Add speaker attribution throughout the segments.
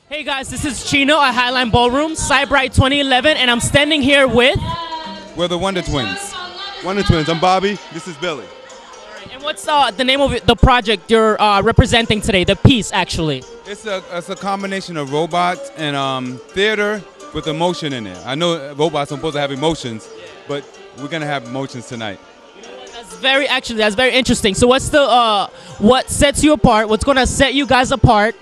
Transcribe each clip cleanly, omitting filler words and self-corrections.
Speaker 1: Hey guys, this is Chino at Highline Ballroom, Cybright 2011, and I'm standing here with...
Speaker 2: We're the Wonder Twins.
Speaker 3: Wonder Twins. I'm Bobby. This is Billy.
Speaker 1: And what's the name of the project you're representing today, the piece actually?
Speaker 2: It's a combination of robots and theater with emotion in it. I know robots are supposed to have emotions, but we're gonna have emotions tonight.
Speaker 1: That's very interesting. So what's the what sets you apart? What's gonna set you guys apart?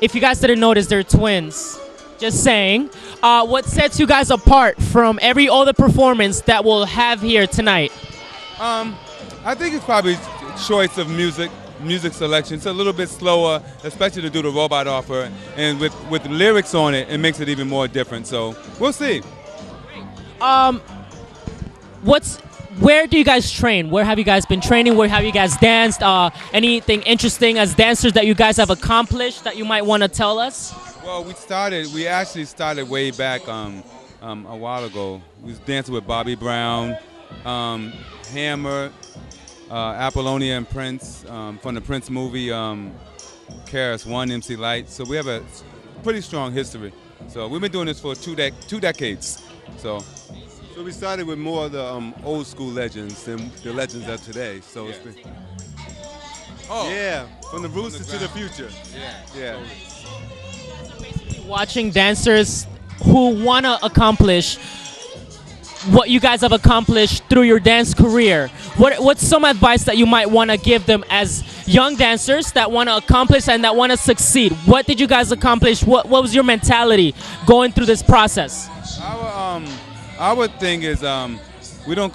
Speaker 1: If you guys didn't notice, they're twins. Just saying. What sets you guys apart from every other performance that we'll have here tonight?
Speaker 2: I think it's probably choice of music selection. It's a little bit slower, especially to do the robot offer, and with lyrics on it, it makes it even more different. So we'll see.
Speaker 1: Where do you guys train? Where have you guys been training? Where have you guys danced? Anything interesting as dancers that you guys have accomplished that you might want to tell us?
Speaker 2: Well, we actually started way back a while ago. We was dancing with Bobby Brown, Hammer, Apollonia and Prince from the Prince movie, KRS One, MC Lyte. So we have a pretty strong history. So we've been doing this for two decades. So
Speaker 3: we started with more of the old school legends than the legends of today. So it's been, from the roots to the future. Yeah.
Speaker 1: Watching dancers who want to accomplish what you guys have accomplished through your dance career. What's some advice that you might want to give them as young dancers that want to accomplish and that want to succeed? What did you guys accomplish? What was your mentality going through this process?
Speaker 2: Our thing is we don't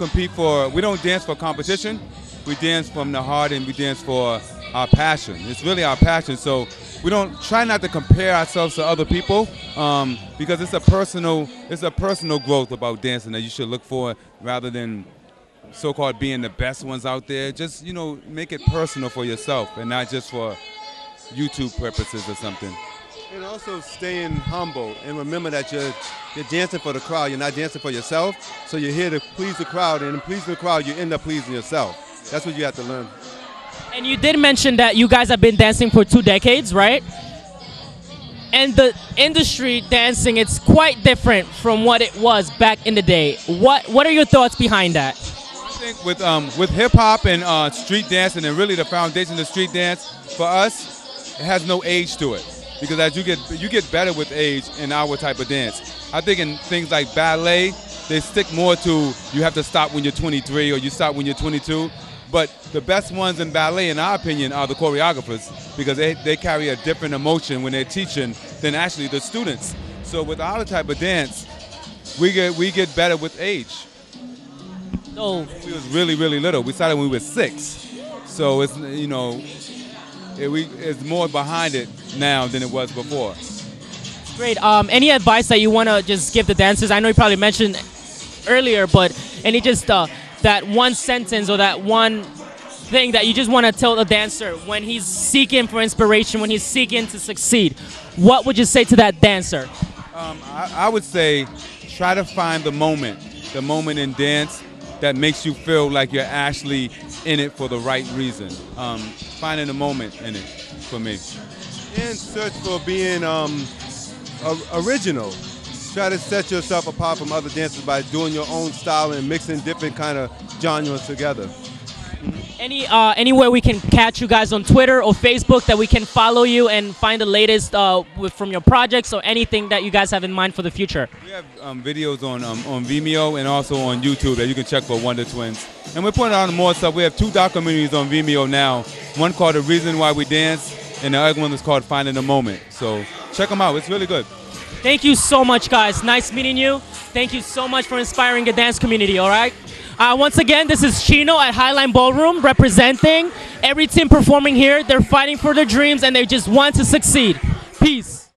Speaker 2: dance for competition. We dance from the heart and we dance for our passion. It's really our passion. So we don't try not to compare ourselves to other people because it's a personal growth about dancing that you should look for rather than so-called being the best ones out there. Just, make it personal for yourself and not just for YouTube purposes or something.
Speaker 3: And also staying humble and remember that you're dancing for the crowd. You're not dancing for yourself. So you're here to please the crowd, and in pleasing the crowd, you end up pleasing yourself. That's what you have to learn.
Speaker 1: And you did mention that you guys have been dancing for 2 decades, right? And the industry dancing, it's quite different from what it was back in the day. What are your thoughts behind that?
Speaker 2: I think with hip hop and street dancing, and really the foundation of street dance, for us, it has no age to it. Because as you get better with age in our type of dance. I think in things like ballet, they stick more to you have to stop when you're 23 or you stop when you're 22. But the best ones in ballet, in our opinion, are the choreographers because they carry a different emotion when they're teaching than actually the students. So with our type of dance, we get better with age.
Speaker 1: So
Speaker 2: we was really, really little. We started when we were 6. So it's it's more behind it now than it was before.
Speaker 1: Great. Any advice that you want to just give the dancers? I know you probably mentioned earlier, but any just that one sentence or that one thing that you just want to tell the dancer when he's seeking for inspiration, when he's seeking to succeed, what would you say to that dancer?
Speaker 2: I would say try to find the moment in dance that makes you feel like you're actually in it for the right reason. Finding a moment in it for me.
Speaker 3: And search for being original. Try to set yourself apart from other dancers by doing your own style and mixing different kind of genres together.
Speaker 1: Anywhere we can catch you guys on Twitter or Facebook that we can follow you and find the latest from your projects or anything that you guys have in mind for the future?
Speaker 2: We have videos on Vimeo and also on YouTube that you can check for Wonder Twins. And we're putting on more stuff. We have 2 documentaries on Vimeo now. One called The Reason Why We Dance and the other one is called Finding the Moment. So check them out. It's really good.
Speaker 1: Thank you so much, guys. Nice meeting you. Thank you so much for inspiring the dance community, all right? Once again, this is Chino at Highline Ballroom representing every team performing here. They're fighting for their dreams and they just want to succeed. Peace.